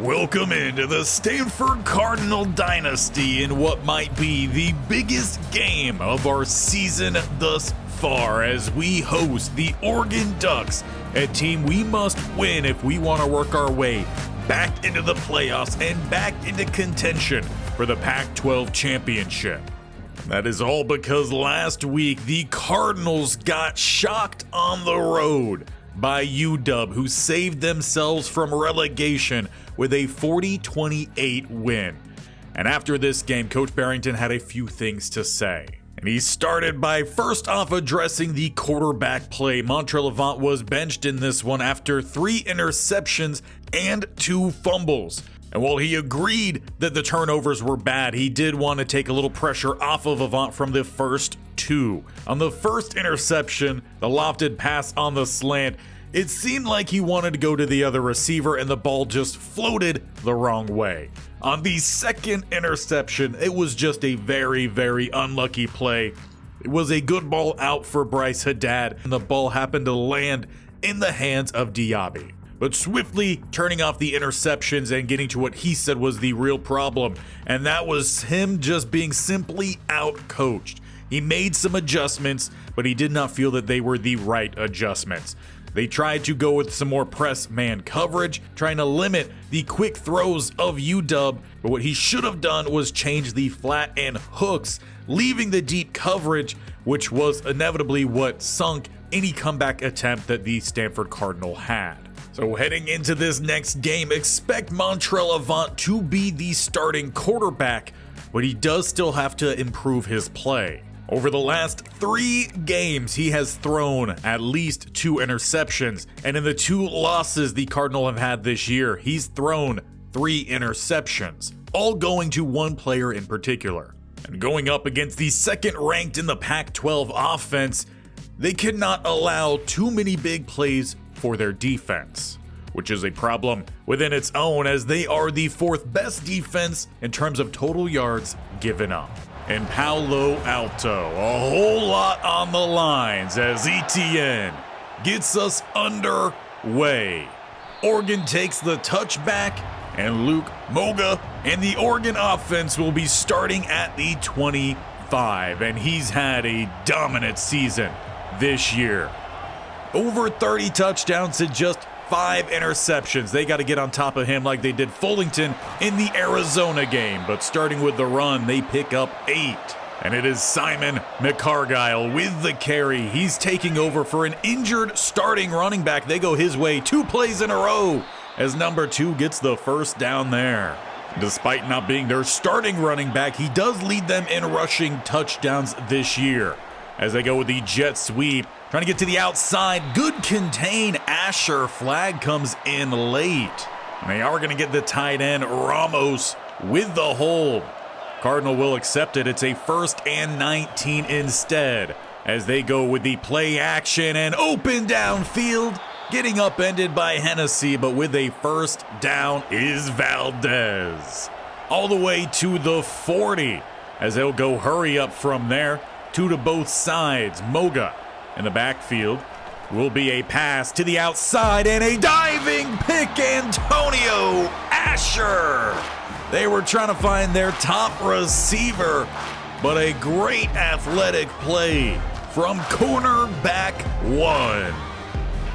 Welcome into the Stanford Cardinal Dynasty in what might be the biggest game of our season thus far as we host the Oregon Ducks, a team we must win if we want to work our way back into the playoffs and back into contention for the Pac-12 Championship. That is all because last week the Cardinals got shocked on the road by UW, who saved themselves from relegation with a 40-28 win. And after this game, Coach Barrington had a few things to say. And he started by first off addressing the quarterback play. Montrell Avant was benched in this one after 3 interceptions and 2 fumbles. And while he agreed that the turnovers were bad, he did want to take a little pressure off of Avant from the first 2. On the first interception, the lofted pass on the slant, it seemed like he wanted to go to the other receiver and the ball just floated the wrong way. On the second interception, it was just a very, very unlucky play. It was a good ball out for Bryce Haddad, and the ball happened to land in the hands of Diaby. But swiftly turning off the interceptions and getting to what he said was the real problem, and that was him just being simply out-coached. He made some adjustments, but he did not feel that they were the right adjustments. They tried to go with some more press man coverage, trying to limit the quick throws of UW, but what he should have done was change the flat and hooks, leaving the deep coverage, which was inevitably what sunk any comeback attempt that the Stanford Cardinal had. So heading into this next game, expect Montrell Avant to be the starting quarterback, but he does still have to improve his play. Over the last 3 games, he has thrown at least 2 interceptions, and in the 2 losses the Cardinal have had this year, he's thrown 3 interceptions, all going to one player in particular. And going up against the second ranked in the Pac-12 offense, they cannot allow too many big plays for their defense, which is a problem within its own as they are the 4th best defense in terms of total yards given up. And Palo Alto, a whole lot on the lines as Etienne gets us underway. Oregon takes the touchback, and Luke Moga and the Oregon offense will be starting at the 25, and he's had a dominant season this year. Over 30 touchdowns to just 5 interceptions. They got to get on top of him like they did Fullington in the Arizona game. But starting with the run, they pick up 8. And it is Simon McCargyle with the carry. He's taking over for an injured starting running back. They go his way 2 plays in a row as number 2 gets the first down there. Despite not being their starting running back, he does lead them in rushing touchdowns this year. As they go with the jet sweep, trying to get to the outside, good contain. Asher, flag comes in late. And they are going to get the tight end, Ramos, with the hold. Cardinal will accept it. It's a 1st and 19 instead. As they go with the play action and open downfield, getting upended by Hennessy, but with a first down is Valdez. All the way to the 40, as they'll go hurry up from there. 2 to both sides. Moga in the backfield will be a pass to the outside and a diving pick. Antonio Asher. They were trying to find their top receiver, but a great athletic play from cornerback 1.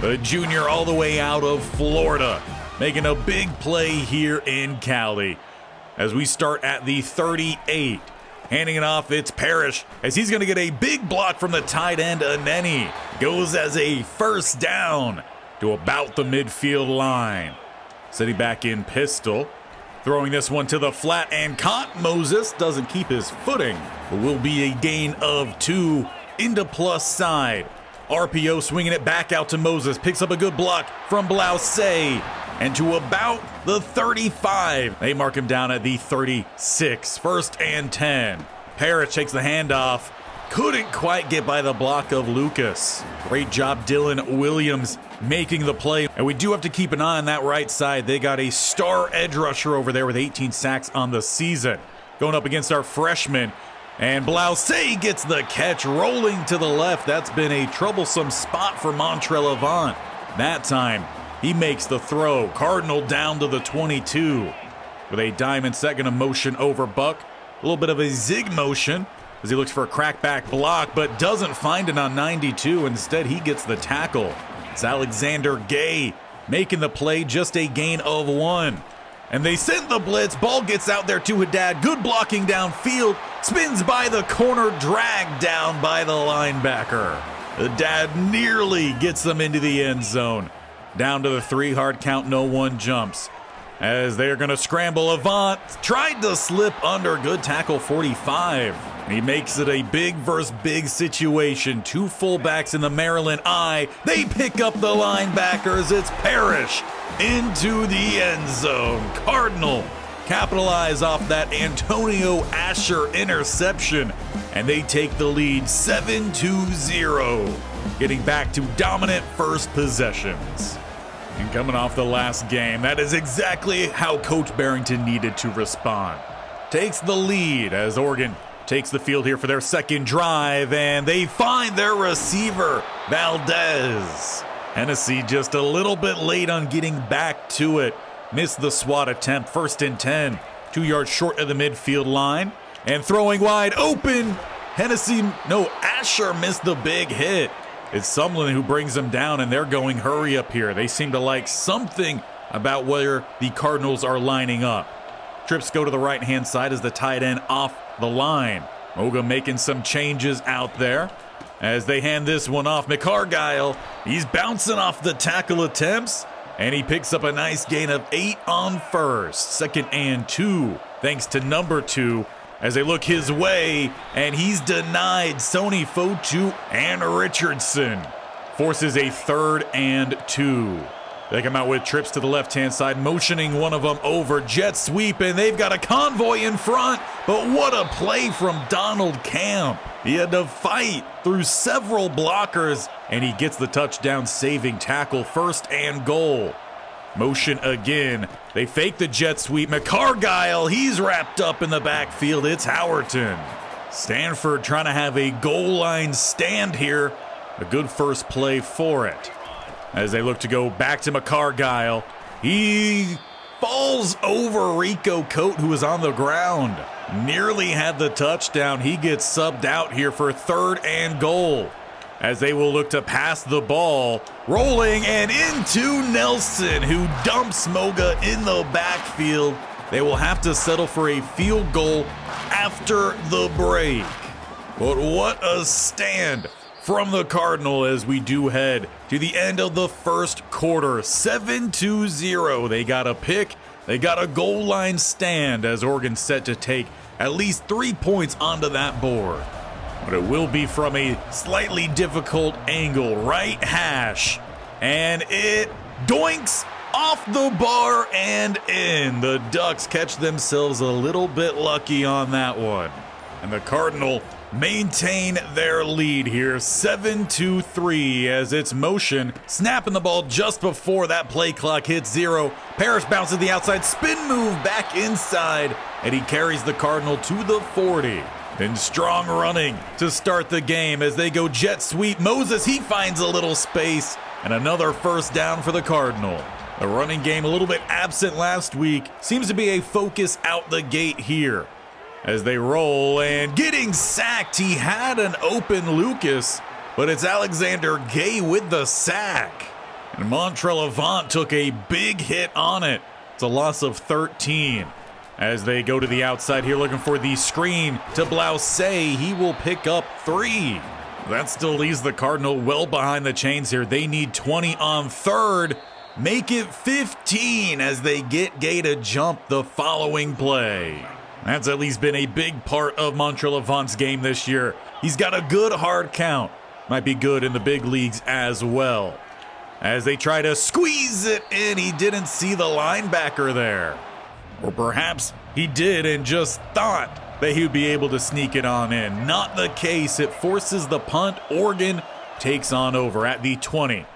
The junior all the way out of Florida, making a big play here in Cali. As we start at the 38. Handing it off, it's Parrish, as he's going to get a big block from the tight end, Aneni. Goes as a first down to about the midfield line. Sitting back in pistol. Throwing this one to the flat and caught. Moses doesn't keep his footing, but will be a gain of 2 into plus side. RPO swinging it back out to Moses. Picks up a good block from Blouse. And to about the 35. They mark him down at the 36. 1st and 10. Parrish takes the handoff. Couldn't quite get by the block of Lucas. Great job, Dylan Williams making the play. And we do have to keep an eye on that right side. They got a star edge rusher over there with 18 sacks on the season. Going up against our freshman. And Blouse gets the catch, rolling to the left. That's been a troublesome spot for Montrell Avant. That time, He makes the throw. Cardinal down to the 22 with a diamond second of motion over Buck. A little bit of a zig motion as he looks for a crackback block, but doesn't find it on 92. Instead, he gets the tackle. It's Alexander Gay making the play, just a gain of 1. And they send the blitz. Ball gets out there to Haddad. Good blocking downfield. Spins by the corner, dragged down by the linebacker. Haddad nearly gets them into the end zone. Down to the 3, hard count, no one jumps. As they're going to scramble, Avant tried to slip under, good tackle 45. He makes it a big versus big situation. 2 fullbacks in the Maryland I. They pick up the linebackers. It's Parrish into the end zone. Cardinal capitalize off that Antonio Asher interception, and they take the lead 7-0, getting back to dominant first possessions. And coming off the last game, that is exactly how Coach Barrington needed to respond. Takes the lead as Oregon takes the field here for their second drive, and they find their receiver, Valdez. Hennessy just a little bit late on getting back to it. Missed the swat attempt, 1st and 10, 2 yards short of the midfield line. And throwing wide open, Asher missed the big hit. It's Sumlin who brings them down, and they're going hurry up here. They seem to like something about where the Cardinals are lining up. Trips go to the right-hand side as the tight end off the line. Moga making some changes out there as they hand this one off. McCargyle, he's bouncing off the tackle attempts, and he picks up a nice gain of 8 on first. 2nd and 2, thanks to number 2. As they look his way, and he's denied. Sony Fotu and Richardson forces a 3rd and 2. They come out with trips to the left-hand side, motioning one of them over, jet sweep, and they've got a convoy in front. But what a play from Donald Camp. He had to fight through several blockers, and he gets the touchdown saving tackle, 1st and goal. Motion again. They fake the jet sweep. McCargyle, he's wrapped up in the backfield. It's Howerton. Stanford trying to have a goal line stand here. A good first play for it. As they look to go back to McCargyle, he falls over Rico Cote, who is on the ground. Nearly had the touchdown. He gets subbed out here for 3rd and goal. As they will look to pass the ball, rolling and into Nelson, who dumps Moga in the backfield. They will have to settle for a field goal after the break. But what a stand from the Cardinal as we do head to the end of the first quarter. 7-0. They got a pick. They got a goal line stand as Oregon set to take at least 3 points onto that board. But it will be from a slightly difficult angle, right hash. And it doinks off the bar and in. The Ducks catch themselves a little bit lucky on that one. And the Cardinal maintain their lead here, 7-3 as it's motion. Snapping the ball just before that play clock hits 0. Parrish bounces the outside, spin move back inside, and he carries the Cardinal to the 40. Then strong running to start the game as they go jet sweep. Moses, he finds a little space, and another 1st down for the Cardinal. The running game a little bit absent last week. Seems to be a focus out the gate here. As they roll and getting sacked, he had an open Lucas, but it's Alexander Gay with the sack. And Montrell Avant took a big hit on it. It's a loss of 13. As they go to the outside here looking for the screen to Blouse, he will pick up 3. That still leaves the Cardinal well behind the chains here. They need 20 on 3rd. Make it 15 as they get Gay to jump the following play. That's at least been a big part of Montrell Avant's game this year. He's got a good hard count. Might be good in the big leagues as well. As they try to squeeze it in, he didn't see the linebacker there. Or perhaps he did and just thought that he would be able to sneak it on in. Not the case. It forces the punt. Oregon takes on over at the 20.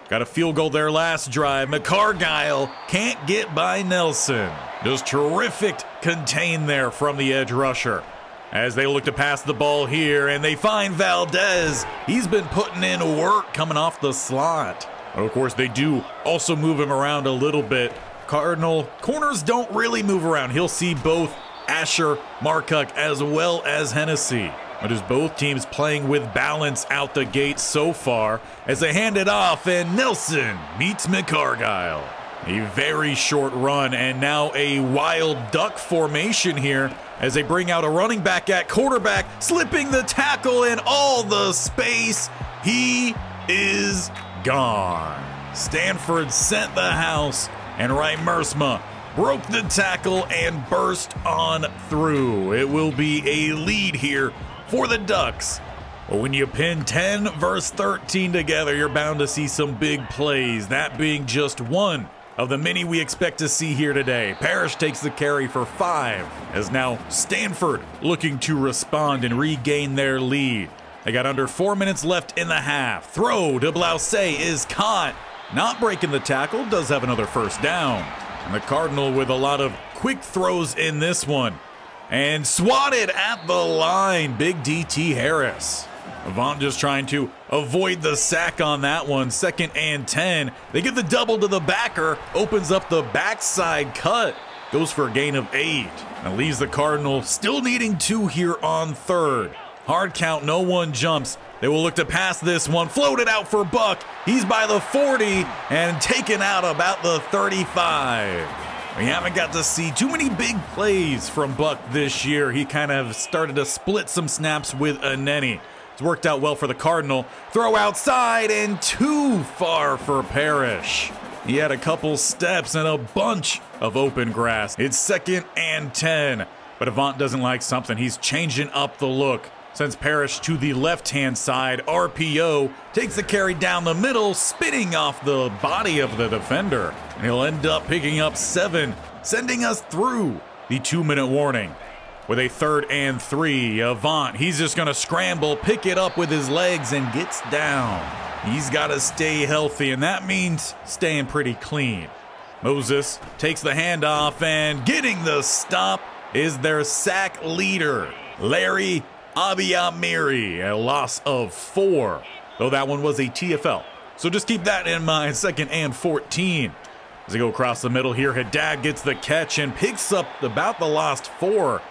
Got a field goal there last drive. McCargyle can't get by Nelson. Just terrific contain there from the edge rusher. As they look to pass the ball here, and they find Valdez. He's been putting in work coming off the slot. But of course, they do also move him around a little bit. Cardinal corners don't really move around. He'll see both Asher, Markuk, as well as Hennessy. But as both teams playing with balance out the gate so far, as they hand it off, and Nelson meets McCargyle. A very short run, and now a wild duck formation here as they bring out a running back at quarterback, slipping the tackle and all the space. He is gone. Stanford sent the house, and Wright Mersma broke the tackle and burst on through. It will be a lead here for the Ducks. But when you pin 10 versus 13 together, you're bound to see some big plays, that being just one of the many we expect to see here today. Parrish takes the carry for 5, as now Stanford looking to respond and regain their lead. They got under 4 minutes left in the half. Throw to Blausey is caught. Not breaking the tackle, does have another first down. And the Cardinal with a lot of quick throws in this one. And swatted at the line, big DT Harris. Avant just trying to avoid the sack on that one. 2nd and 10. They get the double to the backer. Opens up the backside cut. Goes for a gain of 8. And leaves the Cardinal still needing 2 here on 3rd. Hard count, no one jumps. They will look to pass this one. Floated out for Buck. He's by the 40 and taken out about the 35. We haven't got to see too many big plays from Buck this year. He kind of started to split some snaps with Aneni. It's worked out well for the Cardinal. Throw outside and too far for Parrish. He had a couple steps and a bunch of open grass. It's 2nd and 10. But Avant doesn't like something. He's changing up the look. Sends Parrish to the left-hand side. RPO takes the carry down the middle, spinning off the body of the defender. And he'll end up picking up 7, sending us through the 2-minute warning. With a 3rd and 3, Avant, he's just going to scramble, pick it up with his legs, and gets down. He's got to stay healthy, and that means staying pretty clean. Moses takes the handoff, and getting the stop is their sack leader, Larry Abiamiri, a loss of 4, though that one was a TFL. So just keep that in mind. 2nd and 14. As they go across the middle here, Haddad gets the catch and picks up about the lost 4.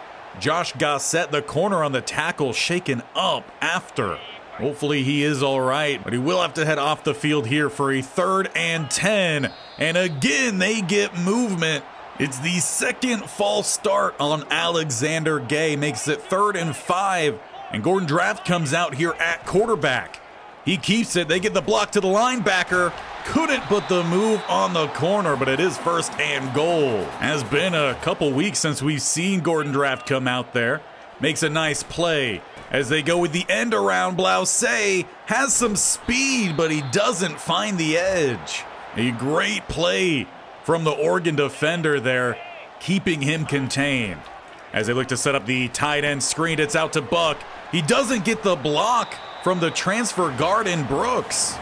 Josh Gossett, the corner on the tackle, shaken up after. Hopefully he is all right, but he will have to head off the field here for a 3rd and 10. And again, they get movement. It's the 2nd false start on Alexander Gay, makes it 3rd and 5. And Gordon Draft comes out here at quarterback. He keeps it. They get the block to the linebacker. Couldn't put the move on the corner, but it is 1st and goal. Has been a couple weeks since we've seen Gordon Draft come out there. Makes a nice play. As they go with the end around, Blausey has some speed, but he doesn't find the edge. A great play from the Oregon defender there, keeping him contained. As they look to set up the tight end screen, it's out to Buck. He doesn't get the block from the transfer guard in Brooks.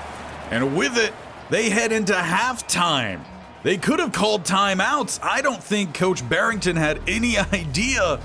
And with it, they head into halftime. They could have called timeouts. I don't think Coach Barrington had any idea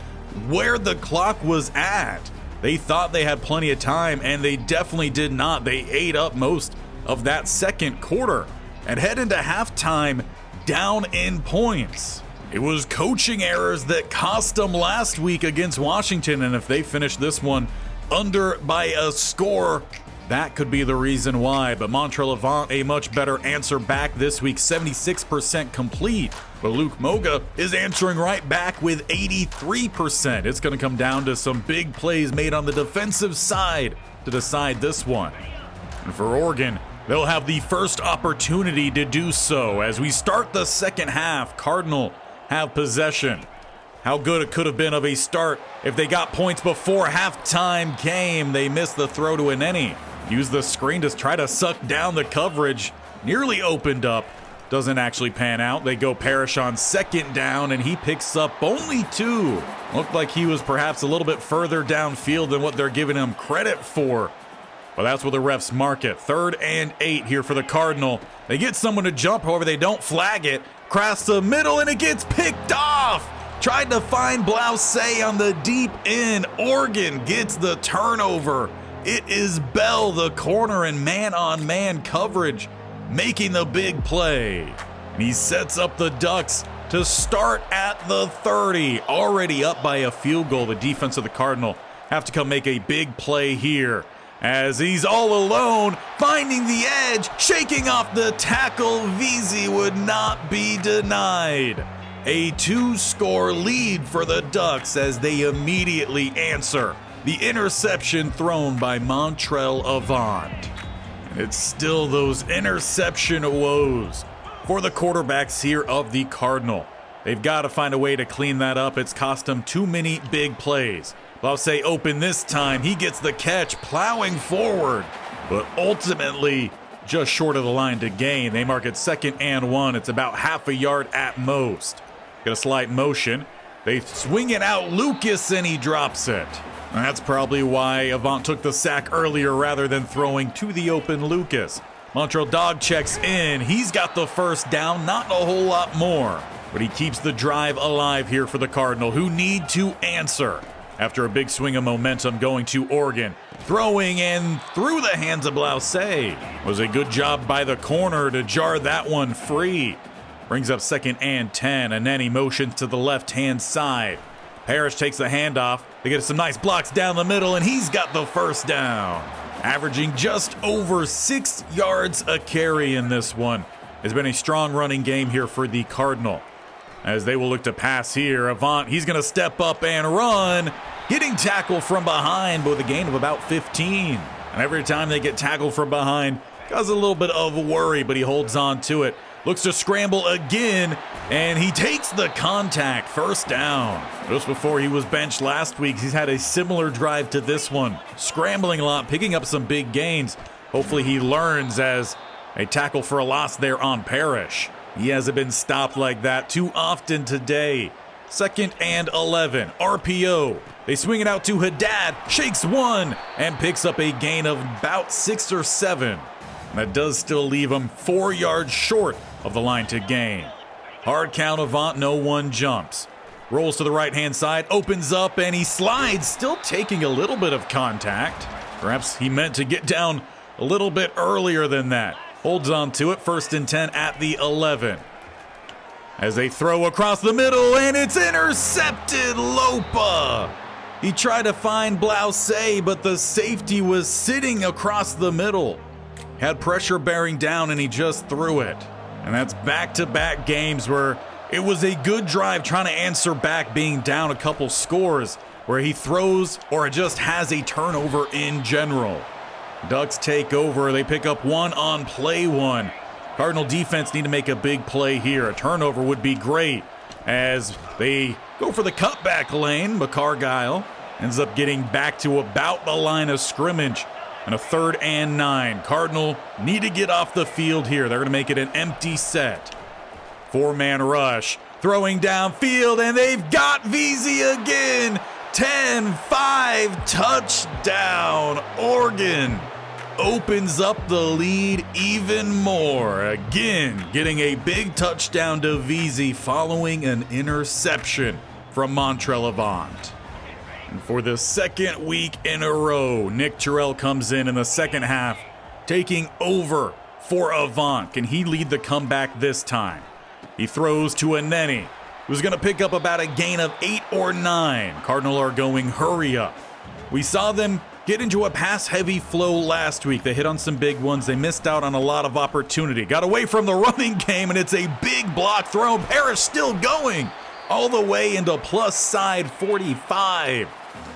where the clock was at. They thought they had plenty of time, and they definitely did not. They ate up most of that 2nd quarter and head into halftime down in points. It was coaching errors that cost them last week against Washington, and if they finish this one under by a score, that could be the reason why. But Montrell Avant, a much better answer back this week, 76% complete. But Luke Moga is answering right back with 83%. It's going to come down to some big plays made on the defensive side to decide this one. And for Oregon, they'll have the first opportunity to do so as we start the 2nd half. Cardinal have possession. How good it could have been of a start if they got points before halftime came. They missed the throw to Aneni. Use the screen to try to suck down the coverage. Nearly opened up. Doesn't actually pan out. They go Parrish on 2nd down, and he picks up only 2. Looked like he was perhaps a little bit further downfield than what they're giving him credit for. Well, that's where the refs mark it. 3rd and 8 here for the Cardinal. They get someone to jump, however, they don't flag it. Cross the middle, and it gets picked off. Tried to find Blausey on the deep end. Oregon gets the turnover. It is Bell, the corner, and man-on-man coverage. making the big play. And he sets up the Ducks to start at the 30. Already up by a field goal. The defense of the Cardinal have to come make a big play here, as he's all alone, finding the edge, shaking off the tackle. Veazey would not be denied. A 2-score lead for the Ducks as they immediately answer the interception thrown by Montrell Avant. And it's still those interception woes for the quarterbacks here of the Cardinal. They've got to find a way to clean that up. It's cost them too many big plays. I'll say open this time. He gets the catch, plowing forward, but ultimately just short of the line to gain. They mark it 2nd and 1. It's about half a yard at most. Got a slight motion. They swing it out, Lucas, and he drops it. And that's probably why Avant took the sack earlier rather than throwing to the open Lucas. Montrell Dog checks in. He's got the first down, not a whole lot more, but he keeps the drive alive here for the Cardinal, who need to answer after a big swing of momentum going to Oregon. Throwing in through the hands of Blouse. Was a good job by the corner to jar that one free. Brings up 2nd and 10, and then he motions to the left-hand side. Parrish takes the handoff. They get some nice blocks down the middle, and he's got the first down. Averaging just over 6 yards a carry in this one. It's been a strong running game here for the Cardinal, as they will look to pass here. Avant, he's going to step up and run, getting tackled from behind with a gain of about 15. And every time they get tackled from behind, causes a little bit of worry, but he holds on to it. Looks to scramble again, and he takes the contact. First down. Just before he was benched last week, he's had a similar drive to this one. Scrambling a lot, picking up some big gains. Hopefully he learns, as a tackle for a loss there on Parrish. He hasn't been stopped like that too often today. 2nd and 11. RPO. They swing it out to Haddad. Shakes one and picks up a gain of about 6 or 7. And that does still leave him 4 yards short of the line to gain. Hard count. Avant, no one jumps. Rolls to the right-hand side, opens up, and he slides, still taking a little bit of contact. Perhaps he meant to get down a little bit earlier than that. Holds on to it. 1st and 10 at the 11. As they throw across the middle, and it's intercepted. Lopa. He tried to find Blouse, but the safety was sitting across the middle. Had pressure bearing down, and he just threw it. And that's back-to-back games where it was a good drive trying to answer back, being down a couple scores, where he throws or just has a turnover in general. Ducks take over. They pick up one on play one. Cardinal defense need to make a big play here. A turnover would be great, as they go for the cutback lane. McCargyle ends up getting back to about the line of scrimmage. And a 3rd and 9. Cardinal need to get off the field here. They're going to make it an empty set. 4-man rush. Throwing downfield, and they've got Veazey again. 10-5 touchdown. Oregon opens up the lead even more. Again, getting a big touchdown to Veazey following an interception from Montrell Avant. And for the 2nd week in a row, Nick Terrell comes in the second half, taking over for Avant. Can he lead the comeback this time? He throws to Aneni, who's going to pick up about a gain of 8 or 9. Cardinal are going hurry up. We saw them get into a pass-heavy flow last week. They hit on some big ones. They missed out on a lot of opportunity. Got away from the running game, and it's a big block throw. Parrish still going all the way into plus side 45.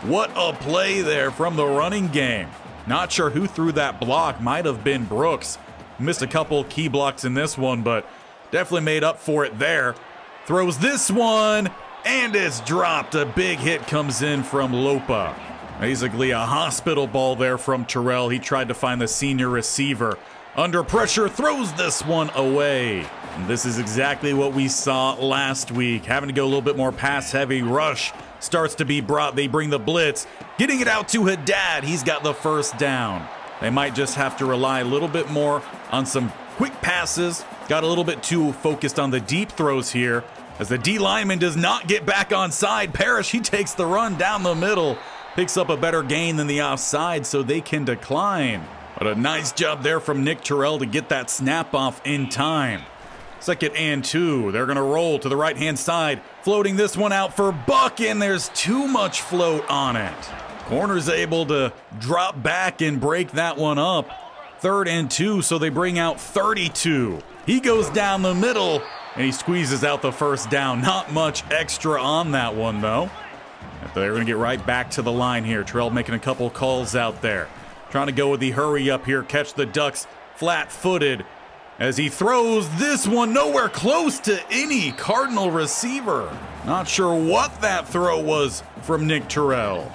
What a play there from the running game. Not sure who threw that block. Might have been Brooks. Missed a couple key blocks in this one, but definitely made up for it there. Throws this one, and it's dropped. A big hit comes in from Lopa. Basically a hospital ball there from Terrell. He tried to find the senior receiver. Under pressure, throws this one away. And this is exactly what we saw last week. Having to go a little bit more pass-heavy. Rush starts to be brought. They bring the blitz. Getting it out to Haddad. He's got the first down. They might just have to rely a little bit more on some quick passes. Got a little bit too focused on the deep throws here, as the D lineman does not get back on side. Parrish, he takes the run down the middle. Picks up a better gain than the offside, so they can decline. But a nice job there from Nick Terrell to get that snap off in time. 2nd and 2. They're going to roll to the right-hand side. Floating this one out for Buck, and there's too much float on it. Corner's able to drop back and break that one up. 3rd and 2, so they bring out 32. He goes down the middle, and he squeezes out the first down. Not much extra on that one, though. They're going to get right back to the line here. Terrell making a couple calls out there. Trying to go with the hurry up here, catch the Ducks flat-footed as he throws this one nowhere close to any Cardinal receiver. Not sure what that throw was from Nick Terrell.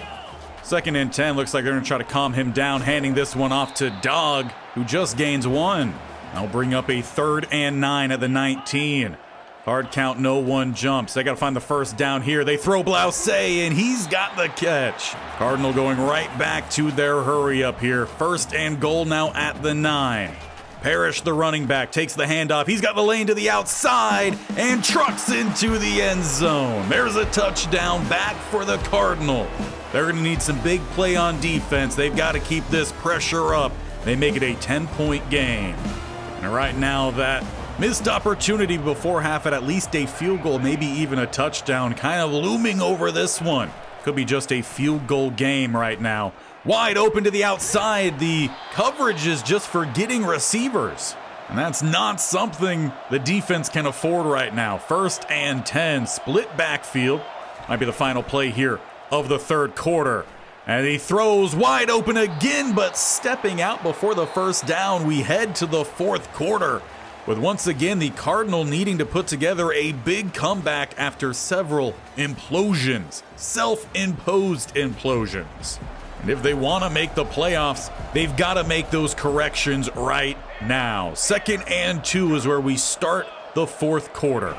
2nd and 10, looks like they're going to try to calm him down, handing this one off to Dog, who just gains 1. That'll bring up a 3rd and 9 at the 19. Hard count, no one jumps. They got to find the first down here. They throw Blouse, and he's got the catch. Cardinal going right back to their hurry up here. 1st and goal now at the 9. Parrish, the running back, takes the handoff. He's got the lane to the outside and trucks into the end zone. There's a touchdown back for the Cardinal. They're going to need some big play on defense. They've got to keep this pressure up. They make it a 10-point game. And right now, that missed opportunity before half at least a field goal, maybe even a touchdown, kind of looming over this one. Could be just a field goal game right now. Wide open to the outside. The coverage is just forgetting receivers. And that's not something the defense can afford right now. 1st and 10, split backfield. Might be the final play here of the 3rd quarter. And he throws wide open again, but stepping out before the first down, we head to the 4th quarter, with once again the Cardinal needing to put together a big comeback after several implosions, self-imposed implosions. And if they want to make the playoffs, they've got to make those corrections right now. 2nd and 2 is where we start the 4th quarter.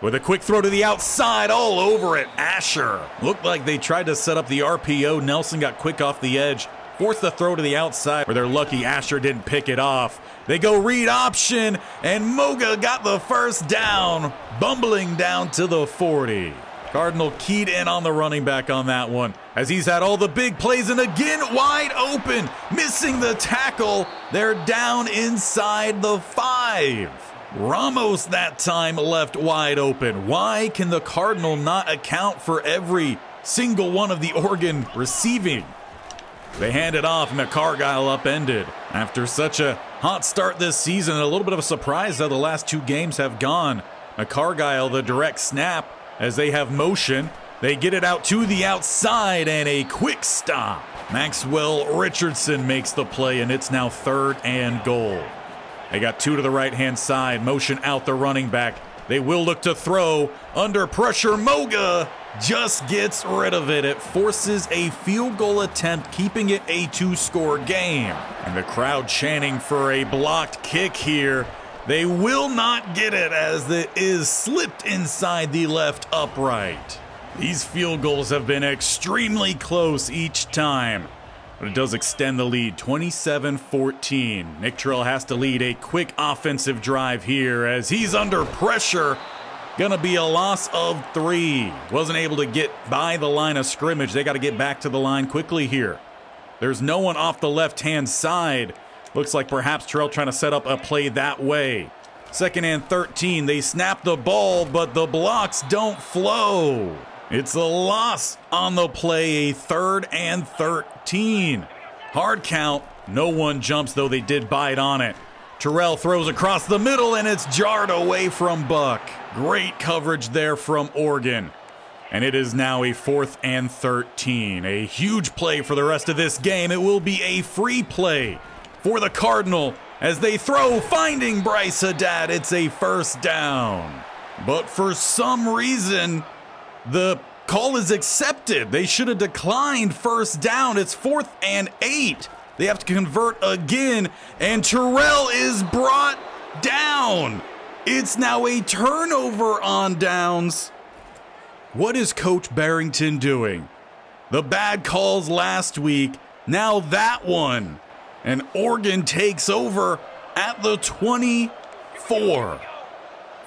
With a quick throw to the outside, all over it, Asher. Looked like they tried to set up the RPO. Nelson got quick off the edge. Forced the throw to the outside, where they're lucky Asher didn't pick it off. They go read option, and Moga got the first down, bumbling down to the 40. Cardinal keyed in on the running back on that one, as he's had all the big plays, and again wide open, missing the tackle. They're down inside the 5. Ramos that time left wide open. Why can the Cardinal not account for every single one of the Oregon receiving? They hand it off, and the Cargyle upended. After such a hot start this season, a little bit of a surprise how the last 2 games have gone. Cargyle, the direct snap, as they have motion. They get it out to the outside, and a quick stop. Maxwell Richardson makes the play, and it's now 3rd and goal. They got 2 to the right-hand side, motion out the running back. They will look to throw. Under pressure, Moga just gets rid of it. It forces a field goal attempt, keeping it a 2-score game. And the crowd chanting for a blocked kick here. They will not get it, as it is slipped inside the left upright. These field goals have been extremely close each time, but it does extend the lead, 27-14. Nick Terrell has to lead a quick offensive drive here as he's under pressure. Gonna be a loss of 3. Wasn't able to get by the line of scrimmage. They got to get back to the line quickly here. There's no one off the left-hand side. Looks like perhaps Terrell trying to set up a play that way. 2nd and 13. They snap the ball, but the blocks don't flow. It's a loss on the play, a 3rd and 13. Hard count. No one jumps, though they did bite on it. Terrell throws across the middle, and it's jarred away from Buck. Great coverage there from Oregon. And it is now a 4th and 13. A huge play for the rest of this game. It will be a free play for the Cardinal as they throw, finding Bryce Haddad. It's a first down. But for some reason, the call is accepted. They should have declined first down. It's 4th and 8. They have to convert again, and Terrell is brought down. It's now a turnover on downs. What is Coach Barrington doing? The bad calls last week, now that one. And Oregon takes over at the 24.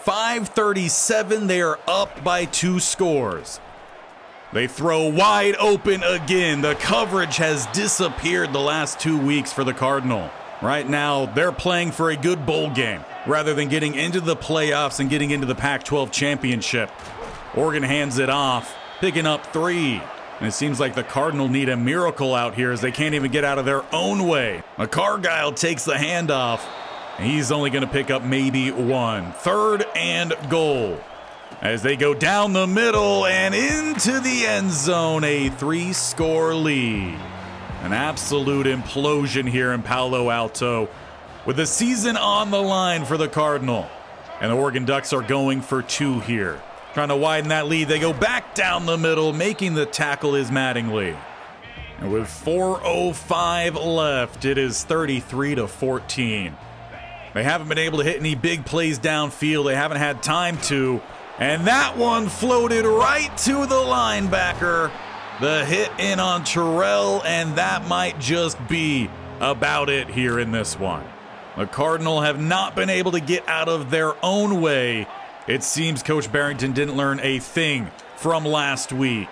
5:37, they are up by 2 scores. They throw wide open again. The coverage has disappeared the last 2 weeks for the Cardinal. Right now, they're playing for a good bowl game rather than getting into the playoffs and getting into the Pac-12 Championship. Oregon hands it off, picking up 3. And it seems like the Cardinal need a miracle out here as they can't even get out of their own way. McCargyle takes the handoff. He's only going to pick up maybe 1. 3rd and goal. As they go down the middle and into the end zone, a 3-score lead. An absolute implosion here in Palo Alto with the season on the line for the Cardinal. And the Oregon Ducks are going for 2 here. Trying to widen that lead, they go back down the middle, making the tackle is Mattingly. And with 4:05 left, it is 33-14. They haven't been able to hit any big plays downfield. They haven't had time to. And that one floated right to the linebacker. The hit in on Terrell, and that might just be about it here in this one. The Cardinal have not been able to get out of their own way. It seems Coach Barrington didn't learn a thing from last week.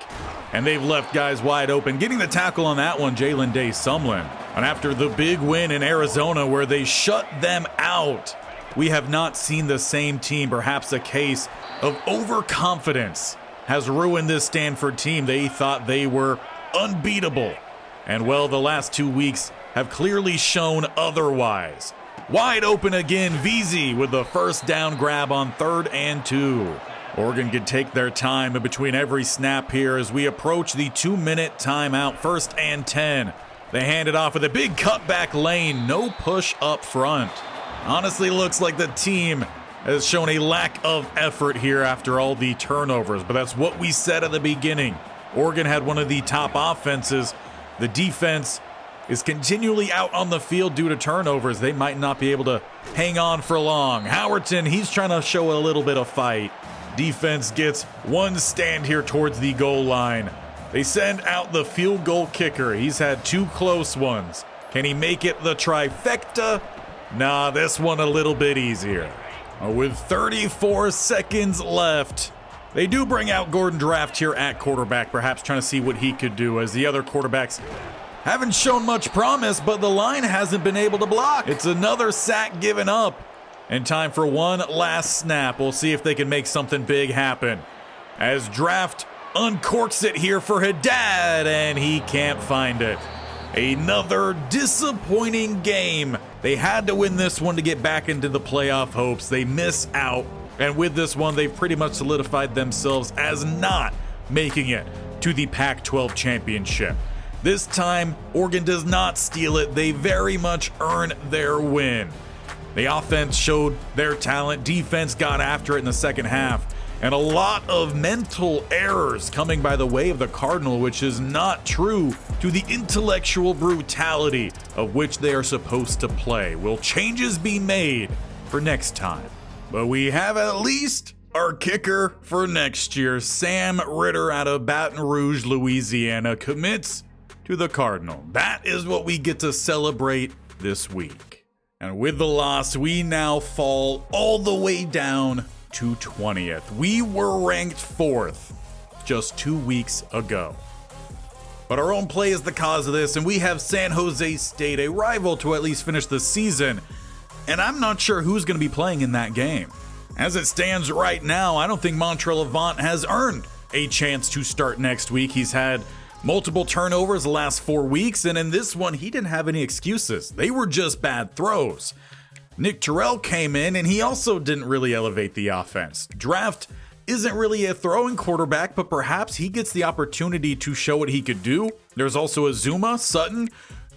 And they've left guys wide open. Getting the tackle on that one, Jalen Day-Sumlin. And after the big win in Arizona where they shut them out, we have not seen the same team. Perhaps a case of overconfidence has ruined this Stanford team. They thought they were unbeatable. And well, the last 2 weeks have clearly shown otherwise. Wide open again, Veazey with the first down grab on 3rd and 2. Oregon can take their time in between every snap here as we approach the 2-minute timeout. 1st and 10. They hand it off with a big cutback lane, no push up front. Honestly, looks like the team has shown a lack of effort here after all the turnovers, but that's what we said at the beginning. Oregon had one of the top offenses. The defense is continually out on the field due to turnovers. They might not be able to hang on for long. Howerton, he's trying to show a little bit of fight. Defense gets one stand here towards the goal line. They send out the field goal kicker. He's had 2 close ones. Can he make it the trifecta? Nah, this one a little bit easier. With 34 seconds left, they do bring out Gordon Draft here at quarterback, perhaps trying to see what he could do, as the other quarterbacks haven't shown much promise, but the line hasn't been able to block. It's another sack given up, and time for one last snap. We'll see if they can make something big happen. As Draft uncorks it here for Haddad, and he can't find it. Another disappointing game. They had to win this one to get back into the playoff hopes. They miss out, and with this one, they've pretty much solidified themselves as not making it to the Pac-12 Championship. This time, Oregon does not steal it. They very much earn their win. The offense showed their talent. Defense got after it in the second half. And a lot of mental errors coming by the way of the Cardinal, which is not true to the intellectual brutality of which they are supposed to play. Will changes be made for next time? But we have at least our kicker for next year. Sam Ritter out of Baton Rouge, Louisiana, commits to the Cardinal. That is what we get to celebrate this week. And with the loss, we now fall all the way down to 20th. We were ranked 4th just 2 weeks ago. But our own play is the cause of this, and we have San Jose State, a rival to at least finish the season, and I'm not sure who's going to be playing in that game. As it stands right now, I don't think Montrell Avant has earned a chance to start next week. He's had multiple turnovers the last 4 weeks, and in this one, he didn't have any excuses. They were just bad throws. Nick Terrell came in, and he also didn't really elevate the offense. Draft isn't really a throwing quarterback, but perhaps he gets the opportunity to show what he could do. There's also Azuma, Sutton,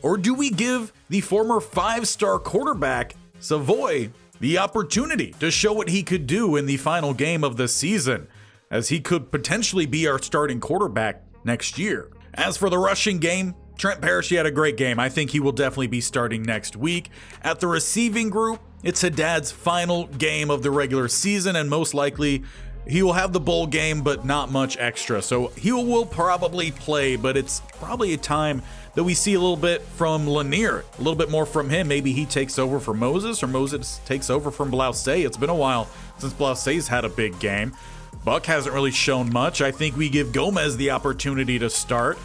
or do we give the former 5-star quarterback, Savoy, the opportunity to show what he could do in the final game of the season, as he could potentially be our starting quarterback next year? As for the rushing game, Trent Parrish, he had a great game. I think he will definitely be starting next week. At the receiving group, it's Haddad's final game of the regular season, and most likely he will have the bowl game, but not much extra. So he will probably play, but it's probably a time that we see a little bit from Lanier, a little bit more from him. Maybe he takes over for Moses, or Moses takes over from Blausey. It's been a while since Blausey's had a big game. Buck hasn't really shown much. I think we give Gomez the opportunity to start.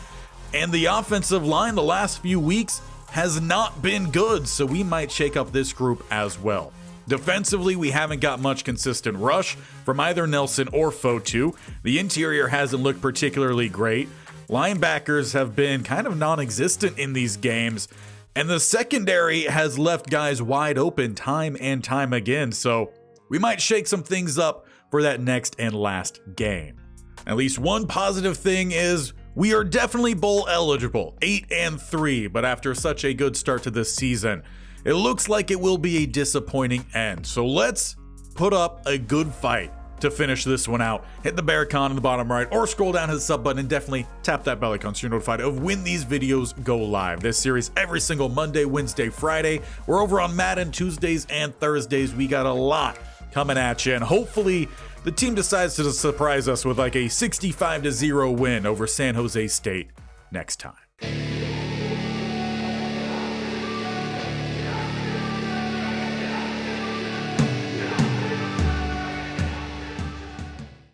And the offensive line the last few weeks has not been good, so we might shake up this group as well. Defensively, we haven't got much consistent rush from either Nelson or Fotu. The interior hasn't looked particularly great. Linebackers have been kind of non-existent in these games. And the secondary has left guys wide open time and time again, so we might shake some things up for that next and last game. At least one positive thing is we are definitely bowl eligible, 8-3, but after such a good start to this season, it looks like it will be a disappointing end. So let's put up a good fight to finish this one out. Hit the bear icon in the bottom right or scroll down to the sub button and definitely tap that bell icon so you're notified of when these videos go live. This series every single Monday, Wednesday, Friday. We're over on Madden Tuesdays and Thursdays. We got a lot coming at you, and hopefully the team decides to surprise us with like a 65-0 win over San Jose State next time.